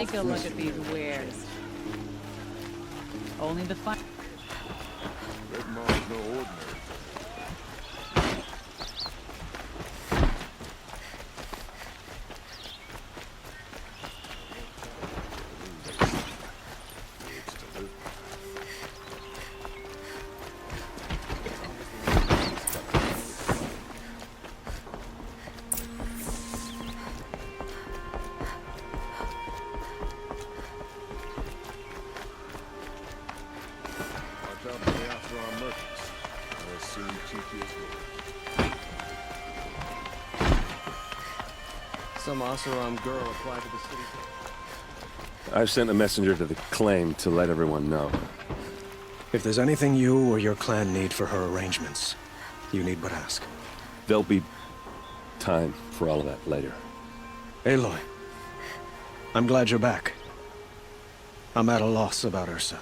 Take a look at these wares. Only the fun. Red Maw's no ordinary. Some Oseram girl applied to the city. I've sent a messenger to the claim to let everyone know. If there's anything you or your clan need for her arrangements, you need but ask. There'll be time for all of that later. Aloy, I'm glad you're back. I'm at a loss about Ursa.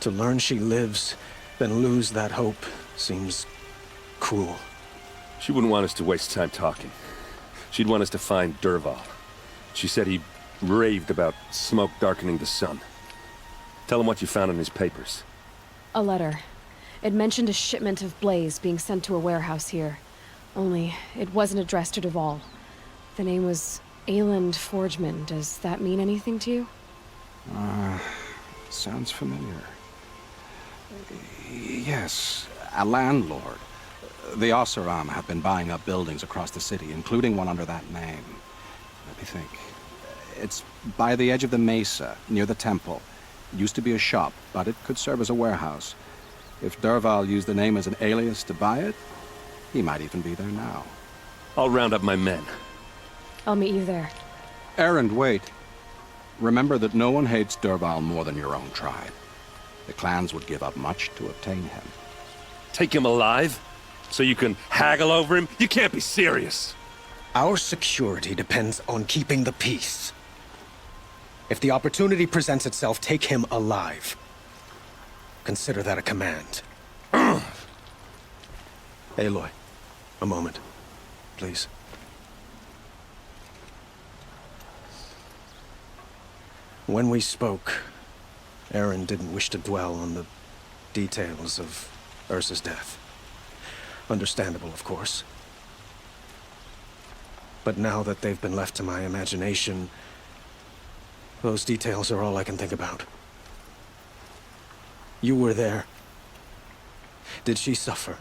To learn she lives, then lose that hope, seems cruel. She wouldn't want us to waste time talking. She'd want us to find Dervahl. She said he raved about smoke darkening the sun. Tell him what you found in his papers. A letter. It mentioned a shipment of blaze being sent to a warehouse here. Only, it wasn't addressed to Dervahl. The name was Ayland Forgeman. Does that mean anything to you? Sounds familiar. Yes, a landlord. The Oseram have been buying up buildings across the city, including one under that name. Let me think. It's by the edge of the mesa, near the temple. It used to be a shop, but it could serve as a warehouse. If Dervahl used the name as an alias to buy it, he might even be there now. I'll round up my men. I'll meet you there. Erend, wait. Remember that no one hates Dervahl more than your own tribe. The clans would give up much to obtain him. Take him alive? So you can haggle over him? You can't be serious. Our security depends on keeping the peace. If the opportunity presents itself, take him alive. Consider that a command. Aloy, a moment, please. When we spoke, Erend didn't wish to dwell on the details of Ursa's death. Understandable, of course. But now that they've been left to my imagination, those details are all I can think about. You were there. Did she suffer?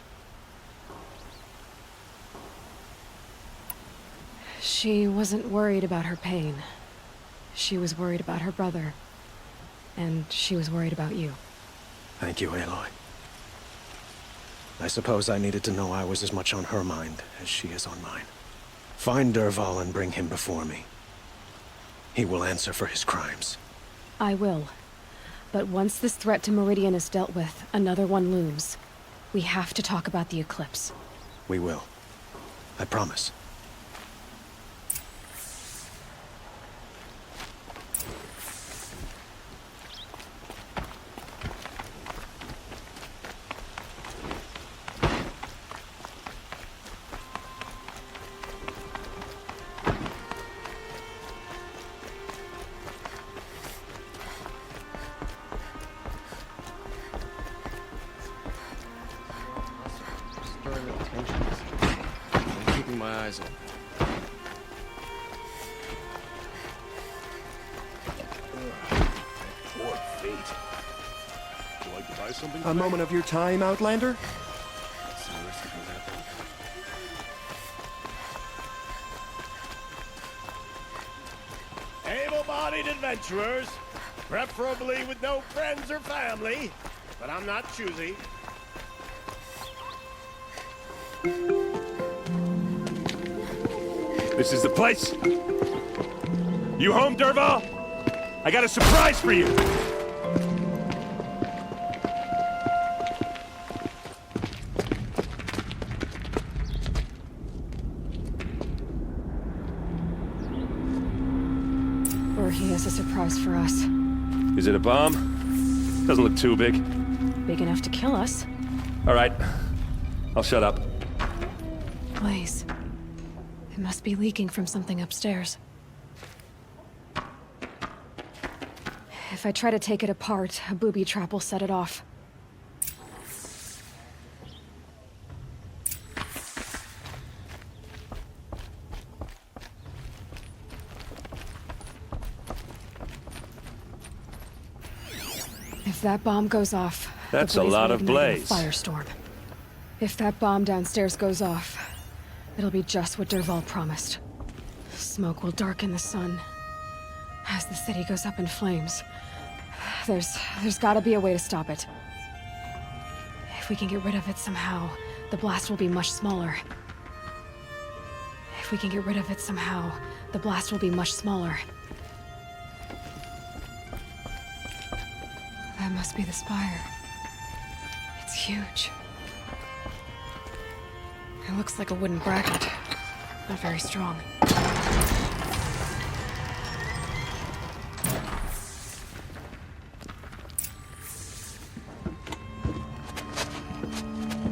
She wasn't worried about her pain. She was worried about her brother. And she was worried about you. Thank you, Aloy. I suppose I needed to know I was as much on her mind as she is on mine. Find Dervahl and bring him before me. He will answer for his crimes. I will. But once this threat to Meridian is dealt with, another one looms. We have to talk about the eclipse. We will. I promise. My eyes open. Poor feet. Would you like to buy something? A moment of your time, Outlander? Let's see the rest of that then. Able-bodied adventurers, preferably with no friends or family, but I'm not choosy. This is the place. You home, Dervahl? I got a surprise for you. Or he has a surprise for us. Is it a bomb? Doesn't look too big. Big enough to kill us. All right. I'll shut up. Blaze. It must be leaking from something upstairs. If I try to take it apart, a booby trap will set it off. If that bomb goes off, That's the a lot will of ignite blaze. a firestorm. If that bomb downstairs goes off, it'll be just what Dervahl promised. Smoke will darken the sun as the city goes up in flames. There's gotta be a way to stop it. If we can get rid of it somehow, the blast will be much smaller. If we can get rid of it somehow, the blast will be much smaller. That must be the spire. It's huge. It looks like a wooden bracket. Not very strong.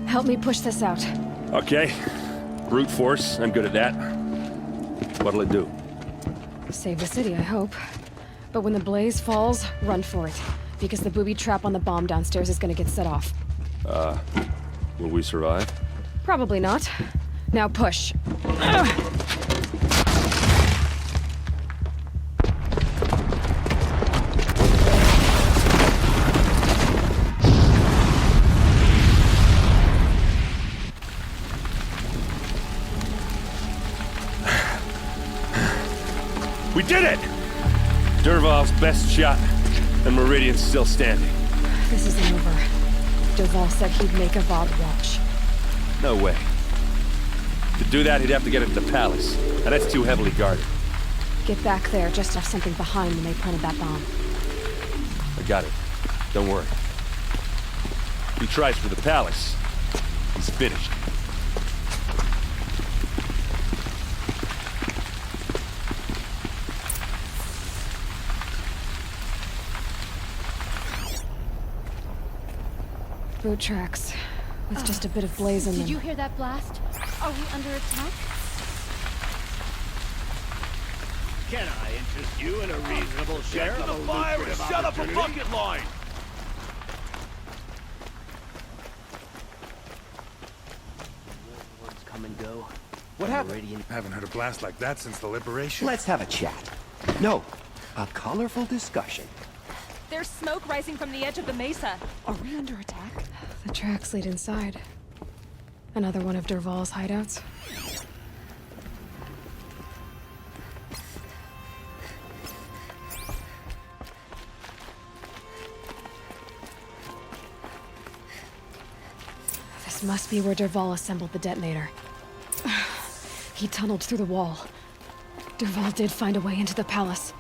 Help me push this out. Okay. Brute force, I'm good at that. What'll it do? Save the city, I hope. But when the blaze falls, run for it. Because the booby trap on the bomb downstairs is gonna get set off. Will we survive? Probably not. Now push. We did it! Dervahl's best shot, and Meridian's still standing. This isn't over. Dervahl said he'd make a Vought watch. No way. To do that, he'd have to get into the palace, and that's too heavily guarded. Get back there just to have something behind when they planted that bomb. I got it. Don't worry. If he tries for the palace, he's finished. Boot tracks. With just a bit of blaze in them. Did you hear that blast? Are we under attack? Can I interest you in a reasonable share of a lucrative Shut up a opportunity? bucket line! Warlords come and go. What happened? Meridian. Haven't heard a blast like that since the liberation. Let's have a chat. No, a colorful discussion. There's smoke rising from the edge of the mesa. Are we under attack? The tracks lead inside. Another one of Dervahl's hideouts. This must be where Dervahl assembled the detonator. He tunneled through the wall. Dervahl did find a way into the palace.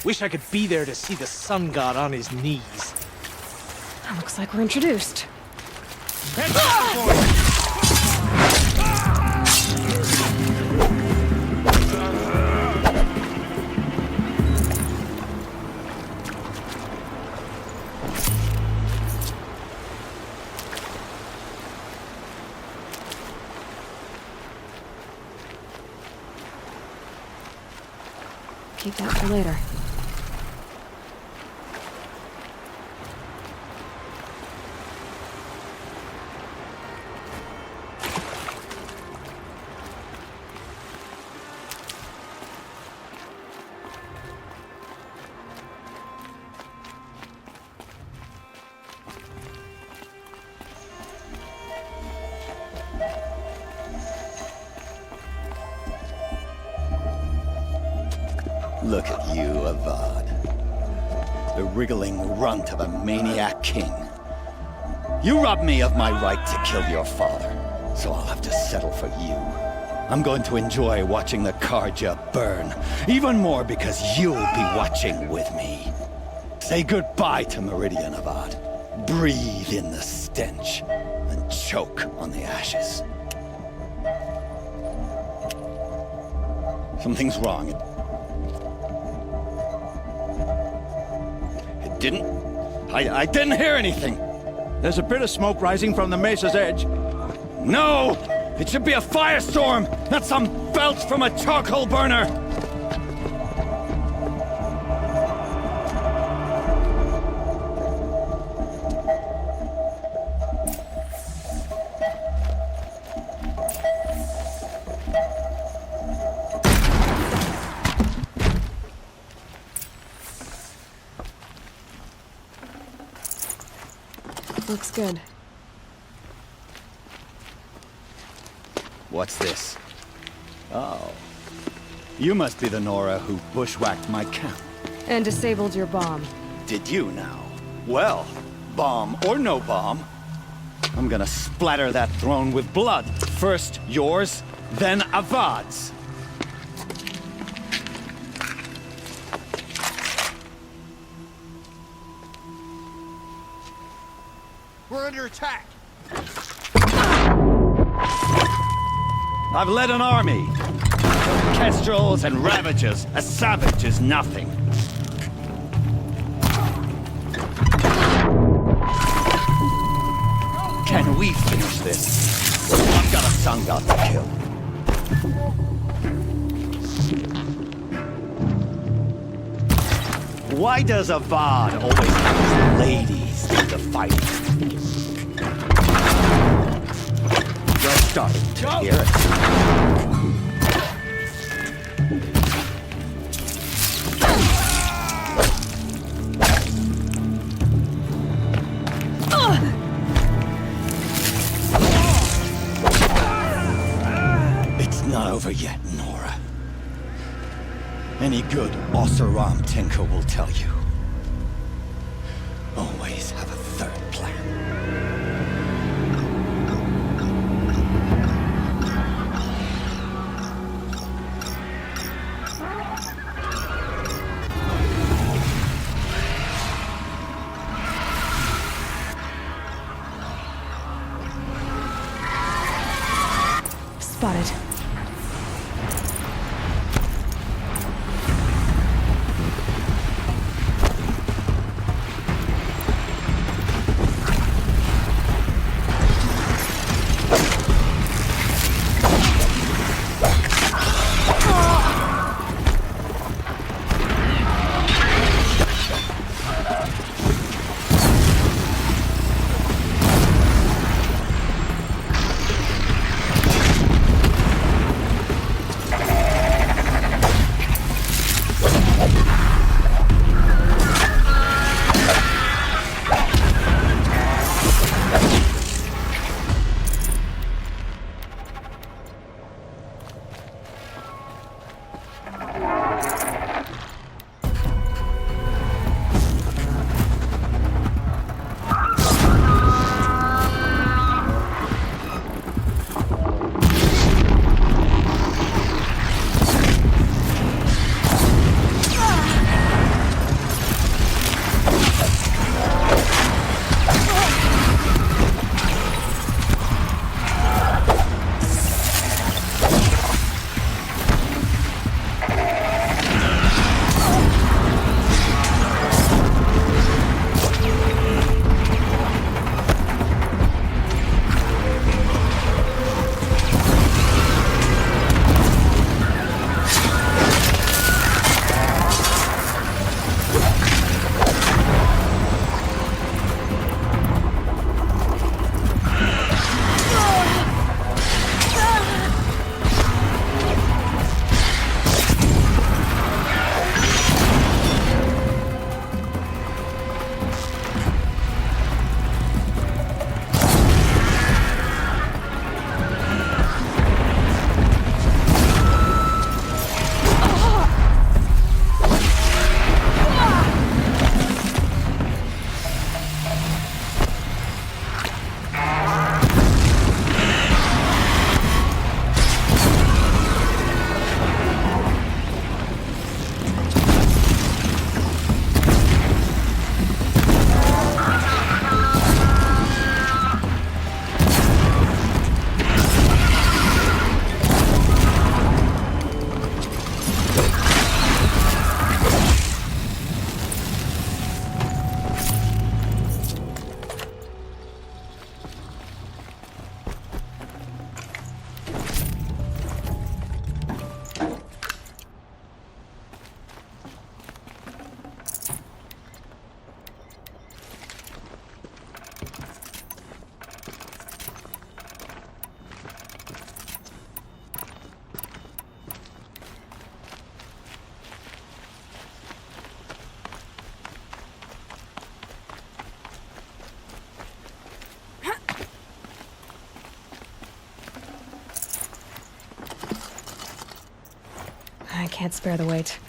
Wish I could be there to see the sun god on his knees. Looks like we're introduced. Keep that for later. Look at you, Avad. The wriggling runt of a maniac king. You robbed me of my right to kill your father, so I'll have to settle for you. I'm going to enjoy watching the Karja burn, even more because you'll be watching with me. Say goodbye to Meridian, Avad. Breathe in the stench, and choke on the ashes. Something's wrong. It didn't... I didn't hear anything. There's a bit of smoke rising from the mesa's edge. No! It should be a firestorm, not some belch from a charcoal burner! Looks good. What's this? Oh. You must be the Nora who bushwhacked my camp. And disabled your bomb. Did you now? Well, bomb or no bomb, I'm gonna splatter that throne with blood. First yours, then Avad's. We're under attack. I've led an army. Kestrels and Ravagers. A savage is nothing. Can we finish this? I've got a sun god to kill. Why does Avad always have his ladies do the fighting? You're starting to hear it. It's not over yet, Nora. Any good Oseram tinker will tell you. Always have a third plan. Spotted. I can't spare the weight.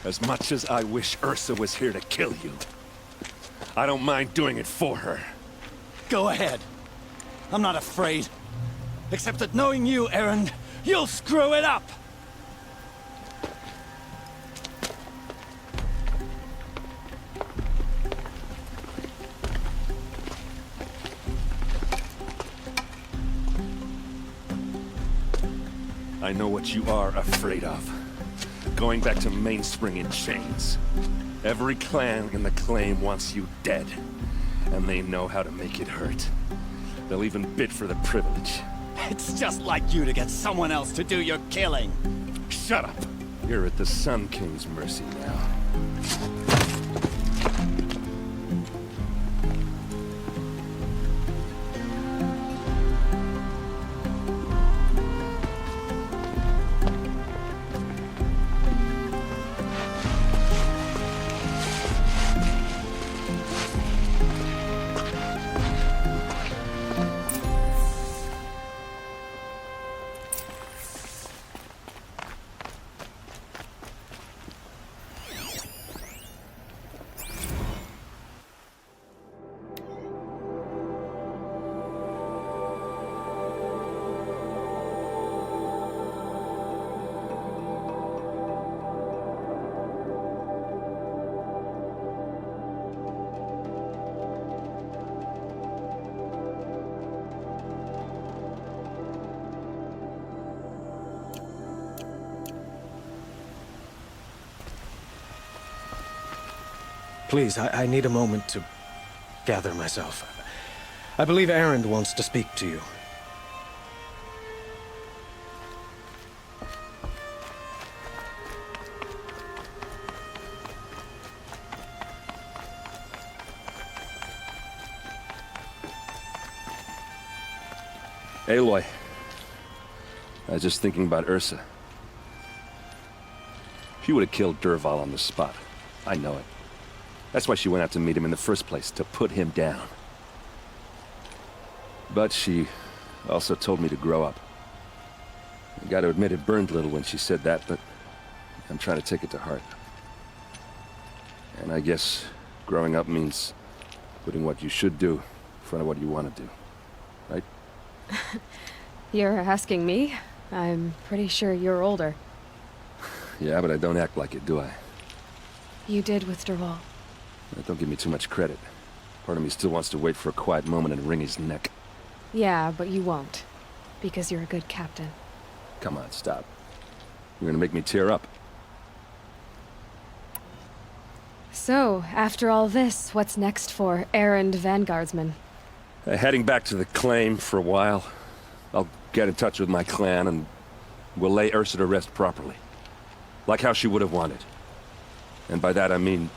As much as I wish Ursa was here to kill you, I don't mind doing it for her. Go ahead. I'm not afraid. Except that knowing you, Erend, you'll screw it up! I know what you are afraid of. Going back to Mainspring in chains. Every clan in the claim wants you dead. And they know how to make it hurt. They'll even bid for the privilege. It's just like you to get someone else to do your killing. Shut up! You're at the Sun King's mercy now. Please, I need a moment to gather myself. I believe Erend wants to speak to you. Aloy, I was just thinking about Ursa. She would have killed Dervahl on the spot. I know it. That's why she went out to meet him in the first place, to put him down. But she also told me to grow up. I gotta admit it burned a little when she said that, but I'm trying to take it to heart. And I guess growing up means putting what you should do in front of what you want to do. Right? You're asking me? I'm pretty sure you're older. Yeah, but I don't act like it, do I? You did with Dervahl. Don't give me too much credit. Part of me still wants to wait for a quiet moment and wring his neck. Yeah, but you won't. Because you're a good captain. Come on, stop. You're gonna make me tear up. So, after all this, what's next for Erend Vanguardsman? Heading back to the claim for a while. I'll get in touch with my clan and we'll lay Ursa to rest properly. Like how she would have wanted. And by that I mean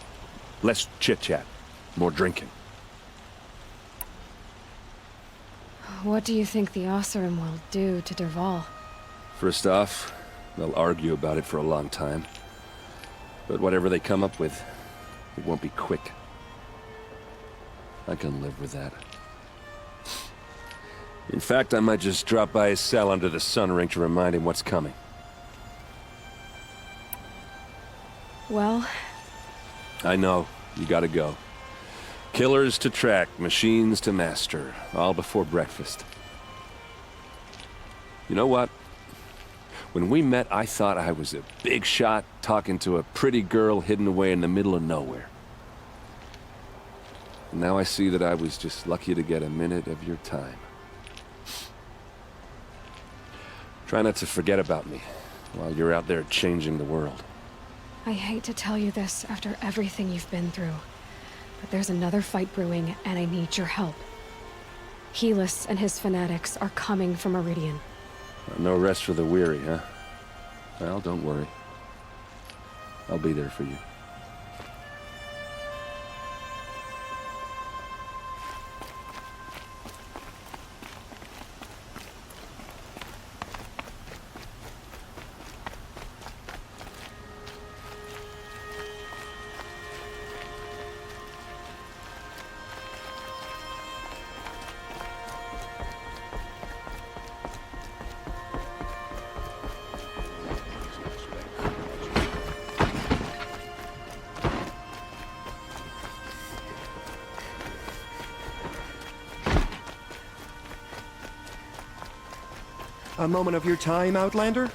less chit-chat, more drinking. What do you think the Oseram will do to Dervahl? First off, they'll argue about it for a long time. But whatever they come up with, it won't be quick. I can live with that. In fact, I might just drop by his cell under the sun ring to remind him what's coming. Well... I know. You gotta go. Killers to track, machines to master, all before breakfast. You know what? When we met, I thought I was a big shot talking to a pretty girl hidden away in the middle of nowhere. And now I see that I was just lucky to get a minute of your time. Try not to forget about me while you're out there changing the world. I hate to tell you this after everything you've been through, but there's another fight brewing, and I need your help. Helis and his fanatics are coming from Meridian. No rest for the weary, huh? Well, don't worry. I'll be there for you. A moment of your time, Outlander?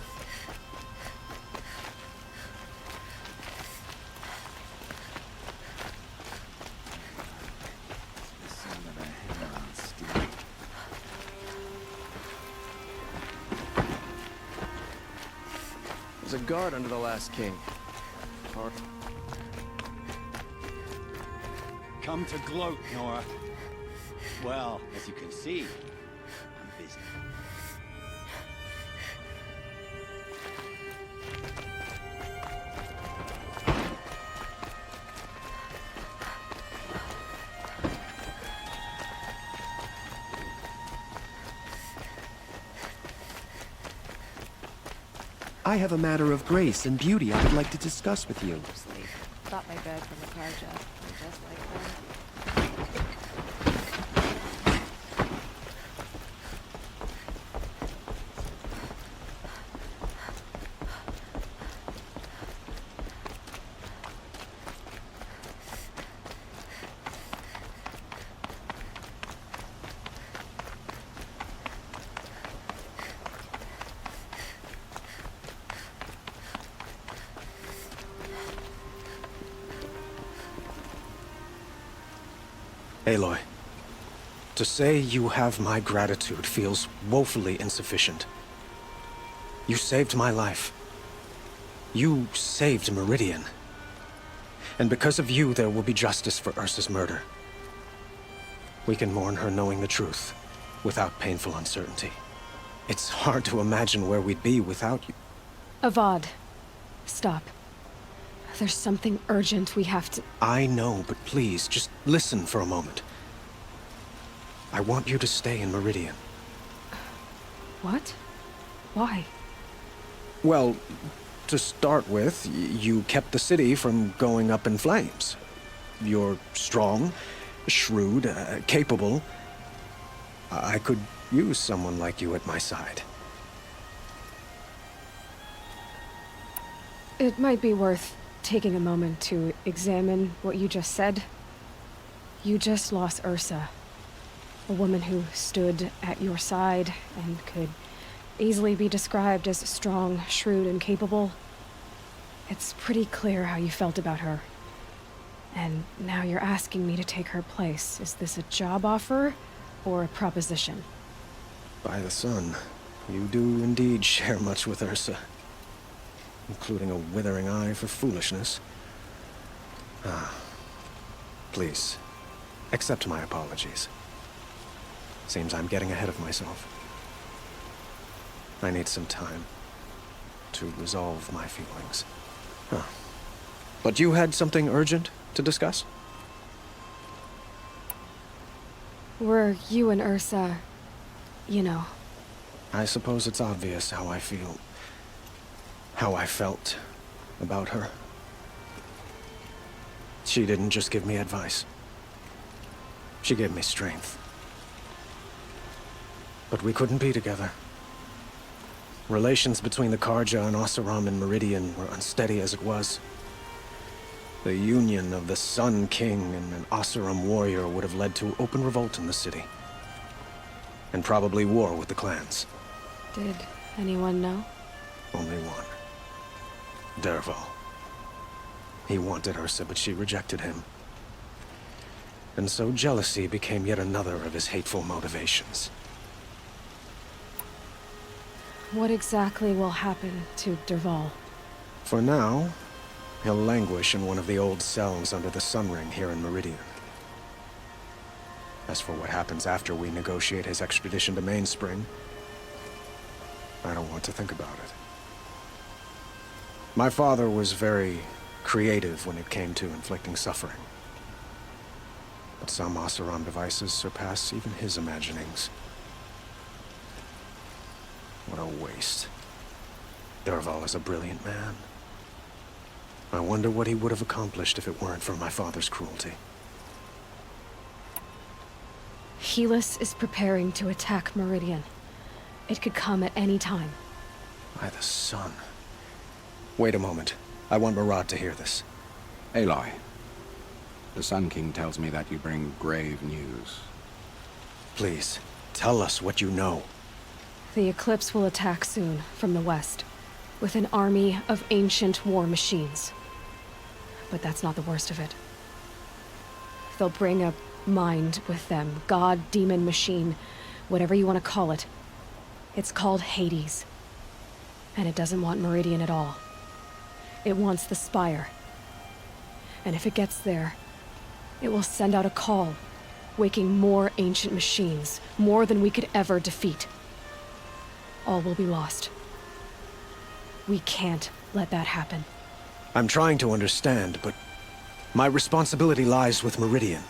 There's a guard under the last king. Or... Come to gloat, Nora. Well, as you can see, I'm busy. I have a matter of grace and beauty I would like to discuss with you. Sleep. Thought my bed from the car job. Just like that. Aloy, to say you have my gratitude feels woefully insufficient. You saved my life. You saved Meridian. And because of you, there will be justice for Ursa's murder. We can mourn her knowing the truth, without painful uncertainty. It's hard to imagine where we'd be without you. Avad, stop. There's something urgent we have to... I know, but please, just listen for a moment. I want you to stay in Meridian. What? Why? Well, to start with, you kept the city from going up in flames. You're strong, shrewd, capable. I could use someone like you at my side. It might be worth taking a moment to examine what you just said. You just lost Ursa. A woman who stood at your side and could easily be described as strong, shrewd, and capable. It's pretty clear how you felt about her. And now you're asking me to take her place. Is this a job offer or a proposition? By the sun, you do indeed share much with Ursa. Including a withering eye for foolishness. Please, accept my apologies. Seems I'm getting ahead of myself. I need some time to resolve my feelings. But you had something urgent to discuss? Were you and Ursa, you know... I suppose it's obvious how I feel. How I felt about her. She didn't just give me advice. She gave me strength. But we couldn't be together. Relations between the Karja and Oseram and Meridian were unsteady as it was. The union of the Sun King and an Oseram warrior would have led to open revolt in the city. And probably war with the clans. Did anyone know? Only one. Dervahl. He wanted Ursa, but she rejected him. And so jealousy became yet another of his hateful motivations. What exactly will happen to Dervahl? For now, he'll languish in one of the old cells under the Sun Ring here in Meridian. As for what happens after we negotiate his extradition to Mainspring, I don't want to think about it. My father was very creative when it came to inflicting suffering. But some Oseram devices surpass even his imaginings. What a waste. Dervahl is a brilliant man. I wonder what he would have accomplished if it weren't for my father's cruelty. Helis is preparing to attack Meridian. It could come at any time. By the sun. Wait a moment. I want Murad to hear this. Aloy, the Sun King tells me that you bring grave news. Please, tell us what you know. The Eclipse will attack soon, from the west, with an army of ancient war machines. But that's not the worst of it. They'll bring a mind with them, god, demon, machine, whatever you want to call it. It's called Hades. And it doesn't want Meridian at all. It wants the Spire. And if it gets there, it will send out a call, waking more ancient machines, more than we could ever defeat. All will be lost. We can't let that happen. I'm trying to understand, but my responsibility lies with Meridian.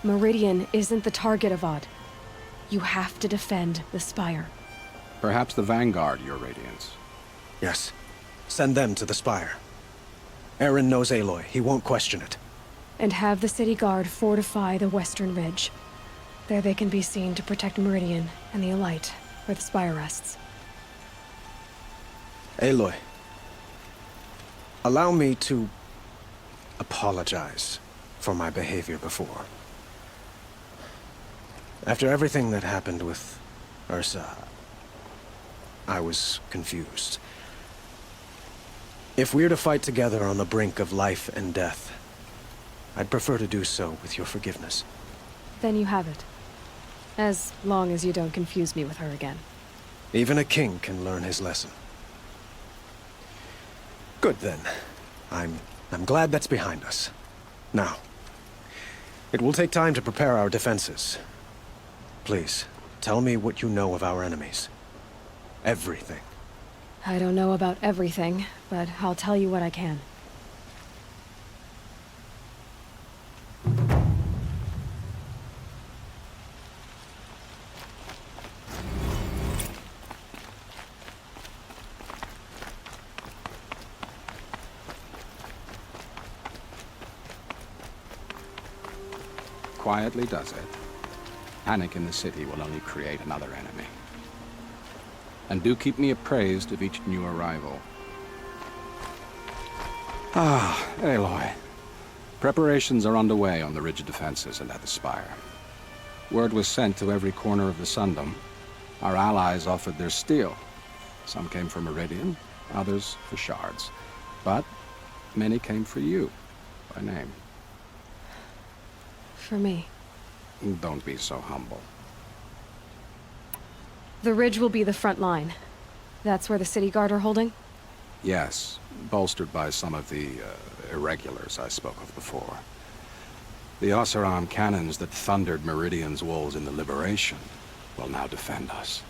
Meridian isn't the target, Avad. You have to defend the Spire. Perhaps the Vanguard, Your Radiance. Yes. Send them to the Spire. Aaron knows Aloy. He won't question it. And have the city guard fortify the western ridge. There they can be seen to protect Meridian and the Elite, where the Spire rests. Aloy, allow me to apologize for my behavior before. After everything that happened with Ursa, I was confused. If we're to fight together on the brink of life and death, I'd prefer to do so with your forgiveness. Then you have it. As long as you don't confuse me with her again. Even a king can learn his lesson. Good then. I'm glad that's behind us. Now, it will take time to prepare our defenses. Please, tell me what you know of our enemies. Everything. I don't know about everything, but I'll tell you what I can. Quietly does it. Panic in the city will only create another enemy. And do keep me appraised of each new arrival. Ah, Aloy. Preparations are underway on the ridge defenses and at the Spire. Word was sent to every corner of the Sundom. Our allies offered their steel. Some came for Meridian, others for shards. But many came for you, by name. For me. Don't be so humble. The ridge will be the front line. That's where the city guard are holding? Yes, bolstered by some of the irregulars I spoke of before. The Oseram cannons that thundered Meridian's walls in the Liberation will now defend us.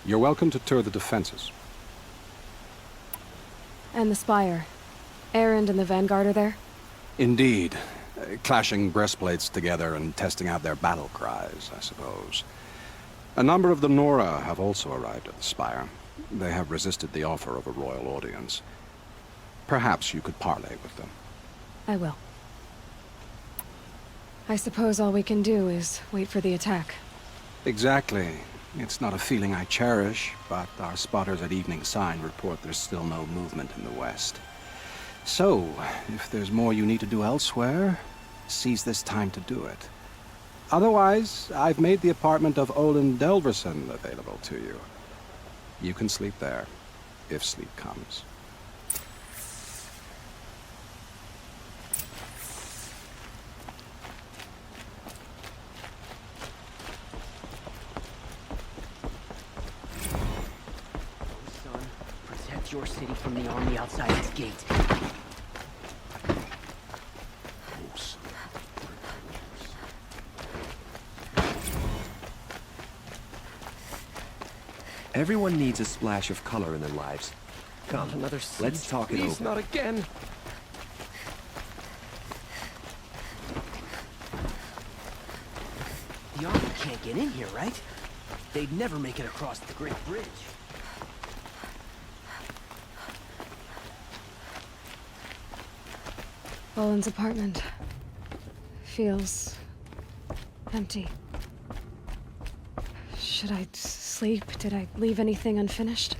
You're welcome to tour the defenses. And the Spire. Erend and the Vanguard are there? Indeed. Clashing breastplates together and testing out their battle cries, I suppose. A number of the Nora have also arrived at the Spire. They have resisted the offer of a royal audience. Perhaps you could parley with them. I will. I suppose all we can do is wait for the attack. Exactly. It's not a feeling I cherish, but our spotters at Evening Sign report there's still no movement in the west. So, if there's more you need to do elsewhere, seize this time to do it. Otherwise, I've made the apartment of Olin Delverson available to you. You can sleep there, if sleep comes. Son, protect your city from the army outside its gate. Everyone needs a splash of color in their lives. Come, Another let's talk it Please, over. not again. The army can't get in here, right? They'd never make it across the Great Bridge. Boland's apartment. Feels empty. Should I sleep? Did I leave anything unfinished?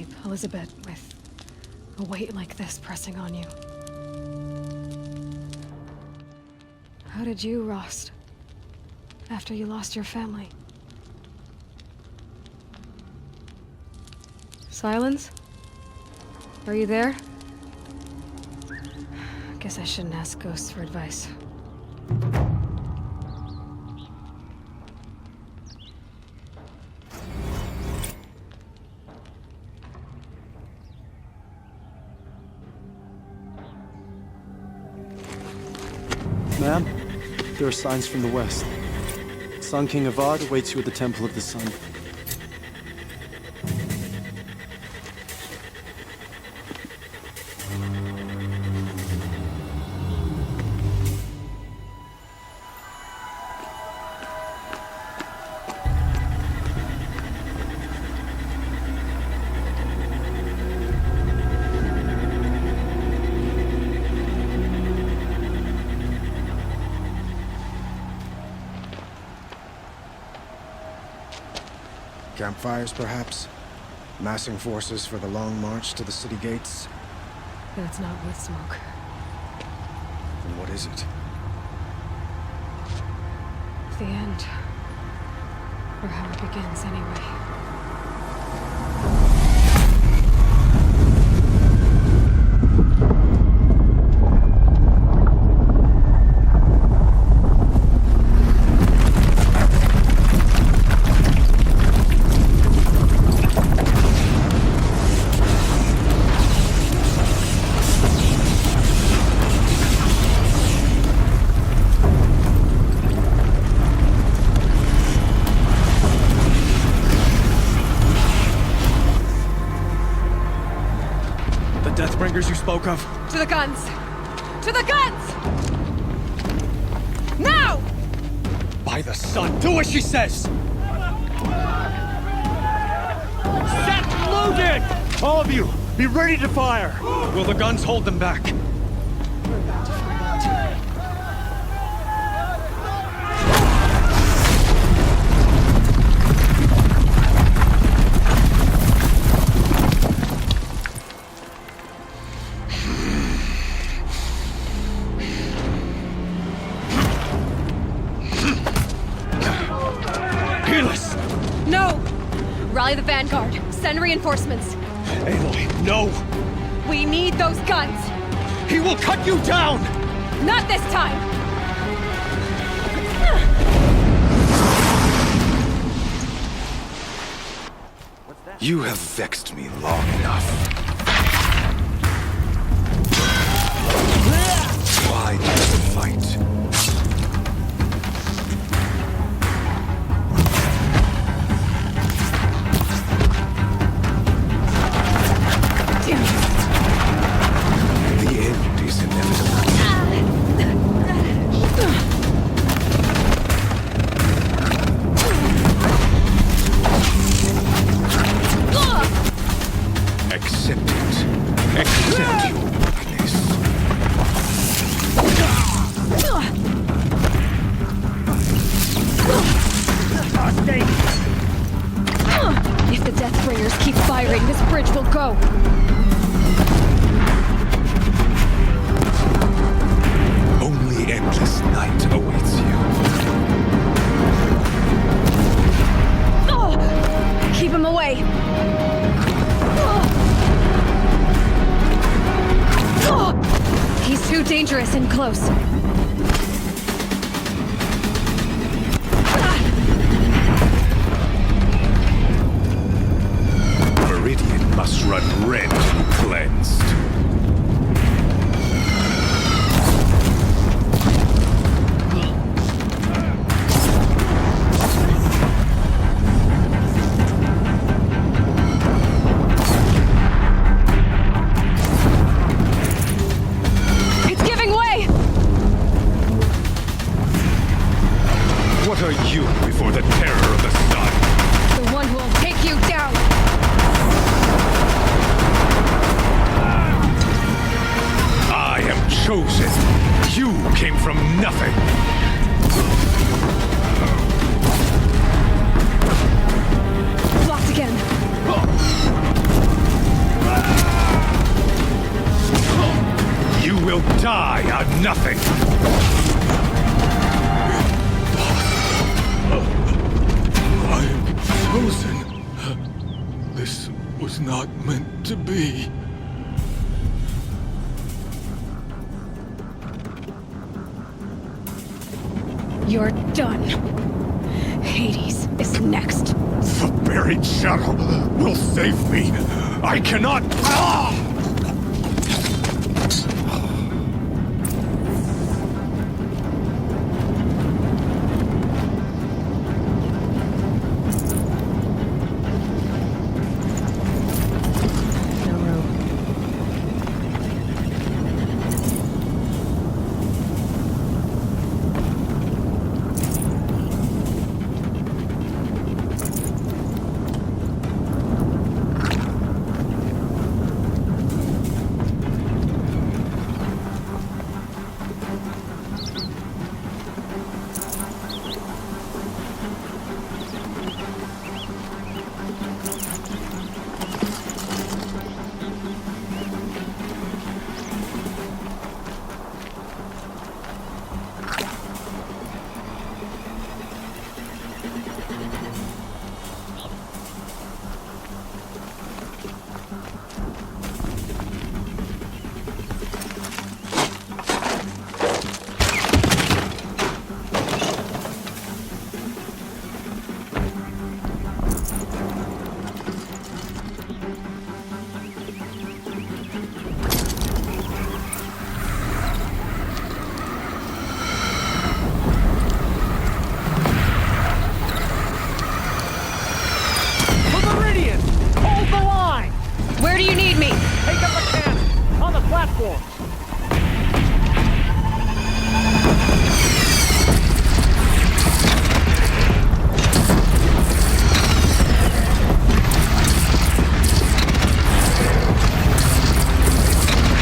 sleep, Elizabeth, with a weight like this pressing on you? How did you rust after you lost your family? Silence? Are you there? Guess I shouldn't ask ghosts for advice. Ma'am, there are signs from the west. Sun King Avad awaits you at the Temple of the Sun. Campfires, perhaps? Massing forces for the long march to the city gates? That's not wood smoke. Then what is it? The end. Or how it begins, anyway. Deathbringers you spoke of? To the guns! To the guns! Now! By the sun, do as she says! Set loaded! All of you, be ready to fire! Will the guns hold them back? We're about to find out. No! Rally the vanguard. Send reinforcements. Aloy, no! We need those guns! He will cut you down! Not this time! You have vexed me long enough. Why do you fight? If the Deathbringers keep firing, this bridge will go. Only endless night awaits you. Keep him away. He's too dangerous and close. Meridian must run red to be cleansed. It's giving way! What are you before the terror of the sun? The one who will take you down! I am chosen. You came from nothing. Blocked again. will die on nothing! I am chosen. This was not meant to be. You're done. Hades is next. The buried shuttle will save me! I cannot... Ah! Where do you need me? Take up a cannon! On the platform!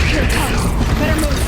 Here it comes! Better move!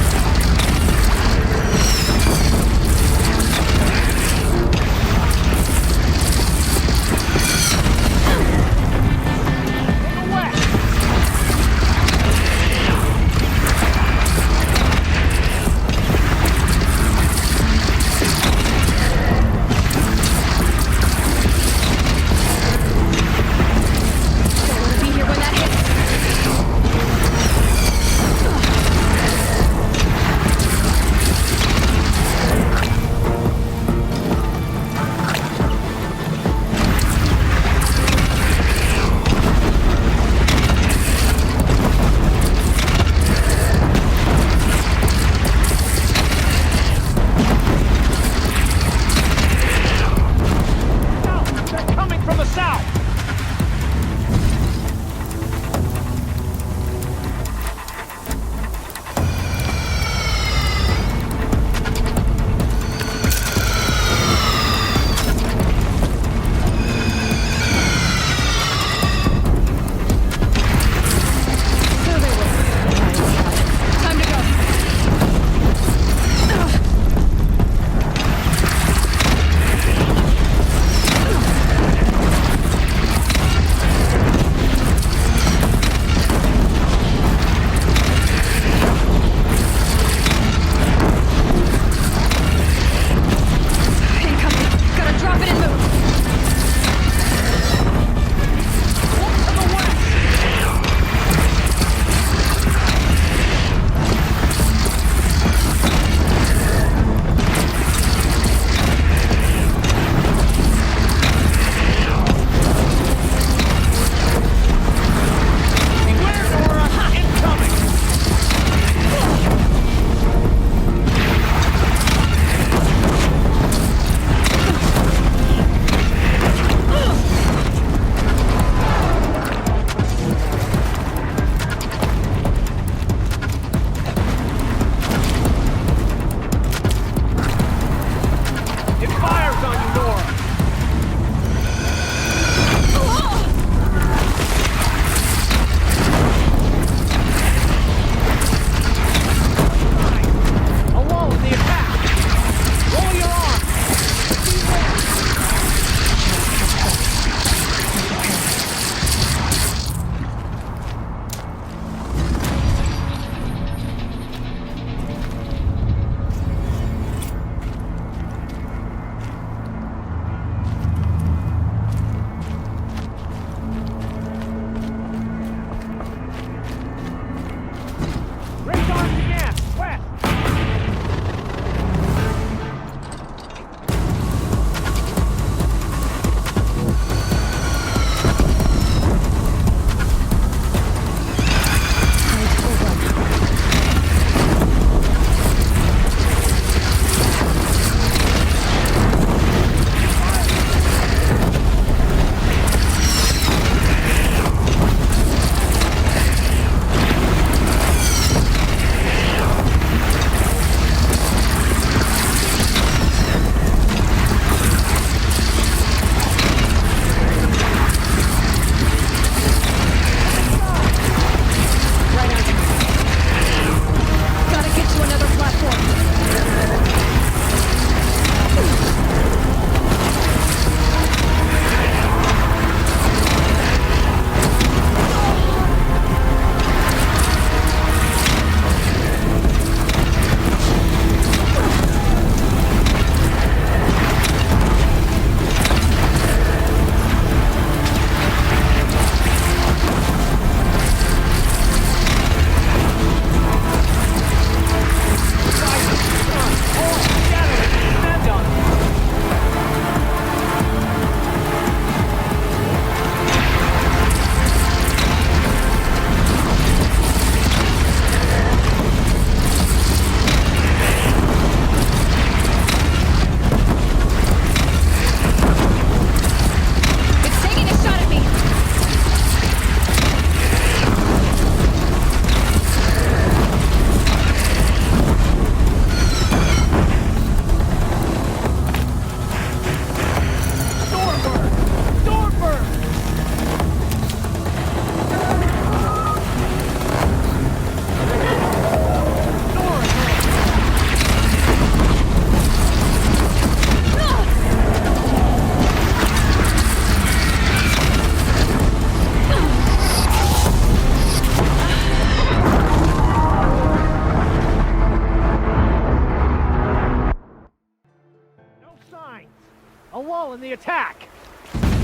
attack.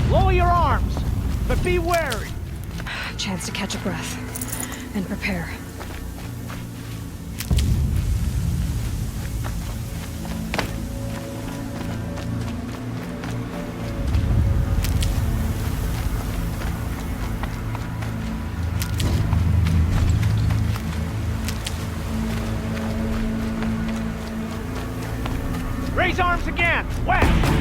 Lower your arms, but be wary. Chance to catch a breath and prepare. Raise arms again! West!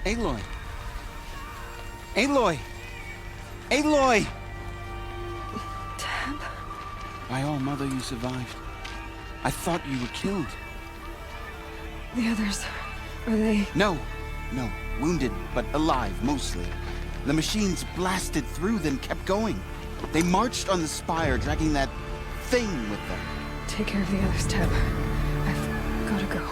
Aloy! Aloy! Aloy! Tab? By all, Mother, you survived. I thought you were killed. The others, are they... No. Wounded, but alive, mostly. The machines blasted through, then kept going. They marched on the spire, dragging that thing with them. Take care of the others, Tab. I've gotta go.